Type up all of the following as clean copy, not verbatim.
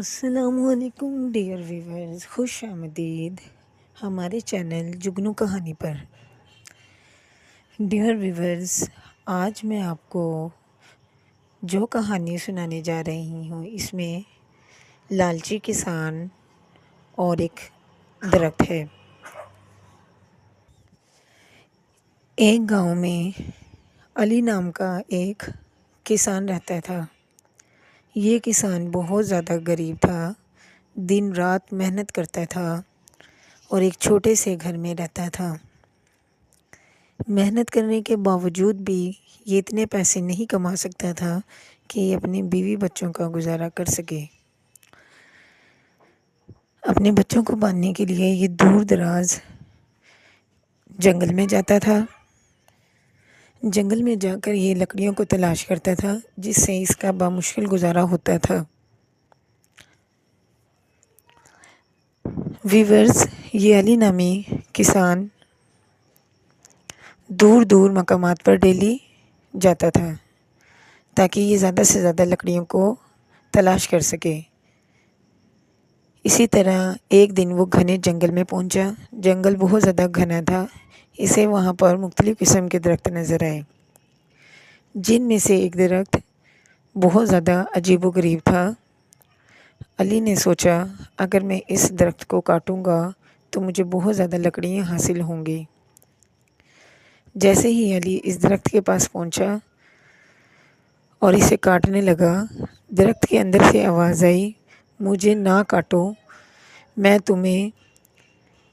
السلام علیکم dear viewers, خوش آمدید ہمارے چینل جگنو کہانی پر۔ ڈیئر ویورز، آج میں آپ کو جو کہانی سنانے جا رہی ہوں اس میں لالچی کسان اور ایک درخت ہے۔ ایک گاؤں میں علی نام کا ایک کسان رہتا تھا۔ یہ کسان بہت زیادہ غریب تھا، دن رات محنت کرتا تھا اور ایک چھوٹے سے گھر میں رہتا تھا۔ محنت کرنے کے باوجود بھی یہ اتنے پیسے نہیں کما سکتا تھا کہ یہ اپنے بیوی بچوں کا گزارا کر سکے۔ اپنے بچوں کو پالنے کے لیے یہ دور دراز جنگل میں جاتا تھا۔ جنگل میں جا کر یہ لکڑیوں کو تلاش کرتا تھا جس سے اس کا بامشکل گزارا ہوتا تھا۔ ویورز، یہ علی نامی کسان دور دور مقامات پر ڈیلی جاتا تھا تاکہ یہ زیادہ سے زیادہ لکڑیوں کو تلاش کر سکے۔ اسی طرح ایک دن وہ گھنے جنگل میں پہنچا۔ جنگل بہت زیادہ گھنا تھا، اسے وہاں پر مختلف قسم کے درخت نظر آئے، جن میں سے ایک درخت بہت زیادہ عجیب و غریب تھا۔ علی نے سوچا اگر میں اس درخت کو کاٹوں گا تو مجھے بہت زیادہ لکڑیاں حاصل ہوں گی۔ جیسے ہی علی اس درخت کے پاس پہنچا اور اسے کاٹنے لگا، درخت کے اندر سے آواز آئی، مجھے نہ کاٹو، میں تمہیں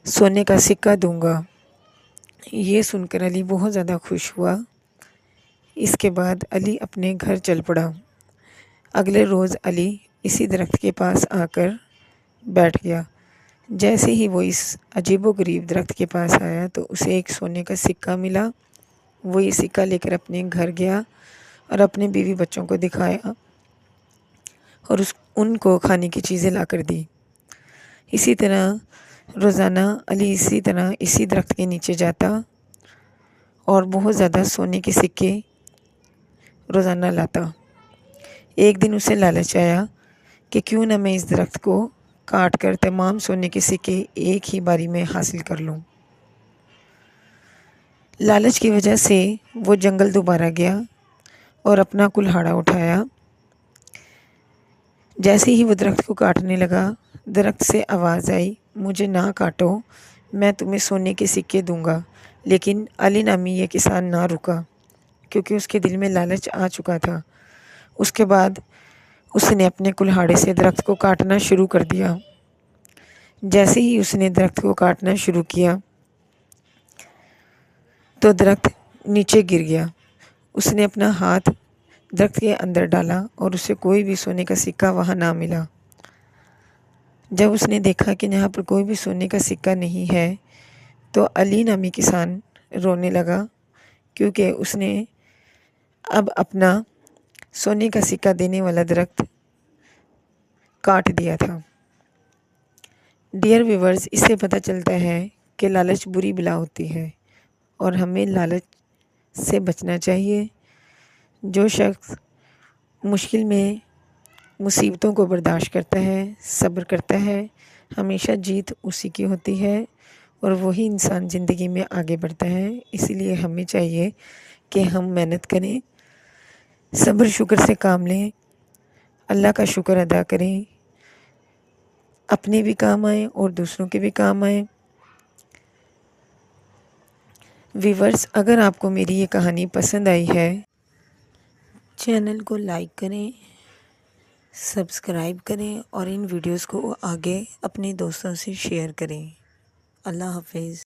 سونے کا سکہ دوں گا۔ یہ سن کر علی بہت زیادہ خوش ہوا۔ اس کے بعد علی اپنے گھر چل پڑا۔ اگلے روز علی اسی درخت کے پاس آ کر بیٹھ گیا۔ جیسے ہی وہ اس عجیب و غریب درخت کے پاس آیا تو اسے ایک سونے کا سکہ ملا۔ وہ یہ سکہ لے کر اپنے گھر گیا اور اپنے بیوی بچوں کو دکھایا اور ان کو کھانے کی چیزیں لا کر دی۔ اسی طرح روزانہ علی اسی درخت کے نیچے جاتا اور بہت زیادہ سونے کے سکے روزانہ لاتا۔ ایک دن اسے لالچ آیا کہ کیوں نہ میں اس درخت کو کاٹ کر تمام سونے کے سکے ایک ہی باری میں حاصل کر لوں۔ لالچ کی وجہ سے وہ جنگل دوبارہ گیا اور اپنا کلہاڑا اٹھایا۔ جیسے ہی وہ درخت کو کاٹنے لگا، درخت سے آواز آئی، مجھے نہ کاٹو، میں تمہیں سونے کے سکے دوں گا۔ لیکن علی نامی یہ کسان نہ رکا کیونکہ اس کے دل میں لالچ آ چکا تھا۔ اس کے بعد اس نے اپنے کلہاڑے سے درخت کو کاٹنا شروع کر دیا۔ جیسے ہی اس نے درخت کو کاٹنا شروع کیا تو درخت نیچے گر گیا۔ اس نے اپنا ہاتھ درخت کے اندر ڈالا اور اسے کوئی بھی سونے کا سکہ وہاں نہ ملا۔ جب اس نے دیکھا کہ یہاں پر کوئی بھی سونے کا سکہ نہیں ہے تو علی نامی کسان رونے لگا کیونکہ اس نے اب اپنا سونے کا سکہ دینے والا درخت کاٹ دیا تھا۔ ڈیئر ویورز، اس سے پتہ چلتا ہے کہ لالچ بری بلا ہوتی ہے اور ہمیں لالچ سے بچنا چاہیے۔ جو شخص مشکل میں مصیبتوں کو برداشت کرتا ہے، صبر کرتا ہے، ہمیشہ جیت اسی کی ہوتی ہے اور وہی انسان زندگی میں آگے بڑھتا ہے۔ اسی لیے ہمیں چاہیے کہ ہم محنت کریں، صبر شکر سے کام لیں، اللہ کا شکر ادا کریں، اپنے بھی کام آئیں اور دوسروں کے بھی کام آئیں۔ ویورز، اگر آپ کو میری یہ کہانی پسند آئی ہے، چینل کو لائک کریں، سبسکرائب کریں اور ان ویڈیوز کو آگے اپنے دوستوں سے شیئر کریں۔ اللہ حافظ۔